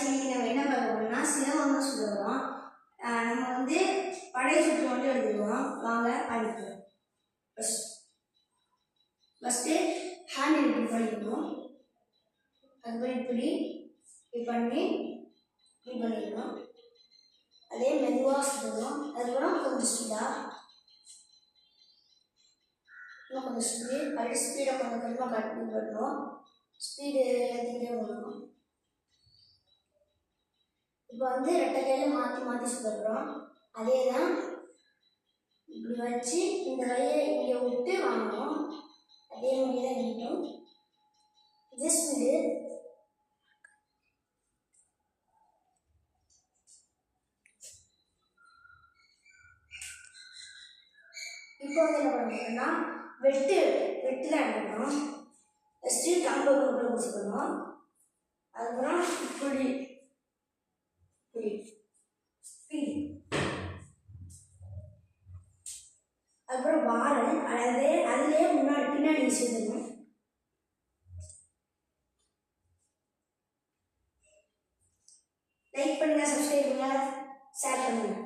இன்னைக்கு நம்ம என்ன பார்க்க போறோம்னா சிலவங்க சொல்லுவோம். நம்ம வந்து படை சுற்று மட்டும் எழுதிடுவோம். வாங்க ஆரம்பிப்போம். ஃபஸ்ட்டு ஹேண்ட் இப்படி பண்ணிக்கணும். அதுக்கப்புறம் இப்படி பண்ணி இப்படி பண்ணிடணும். அதே மெதுவாக சொல்லணும். அதுக்கப்புறம் கொஞ்சம் ஸ்பீடாக இன்னும் கொஞ்சம் ஸ்பீடை கொஞ்சம் கொஞ்சமாக கட் பண்ணி வரணும். ஸ்பீடு ஏற்றிக்கிட்டே வரணும். இப்போ வந்து ரெட்டை கையில் மாற்றி மாற்றி சொல்கிறோம். அதே தான் இப்படி வச்சு இந்த கையை இங்கே விட்டு வாங்கணும். அதே மாதிரி தான் இருக்கணும். இதே ஸ்பீடு. இப்போ வந்து என்ன பண்ணுறோம்னா வெட்டில் எடுக்கணும். ஃபஸ்ட்டு கம்பை உள்ள பிடிச்சிக்கணும். அதுக்கப்புறம் இப்படி ஸ்பீடு. அதுக்கப்புறம் வாரல் அதிலே பின்னாடி சேர்த்துக்கணும். லைக் பண்ணுங்க, சப்ஸ்கிரைப் பண்ணுங்க, ஷேர் பண்ணுங்க.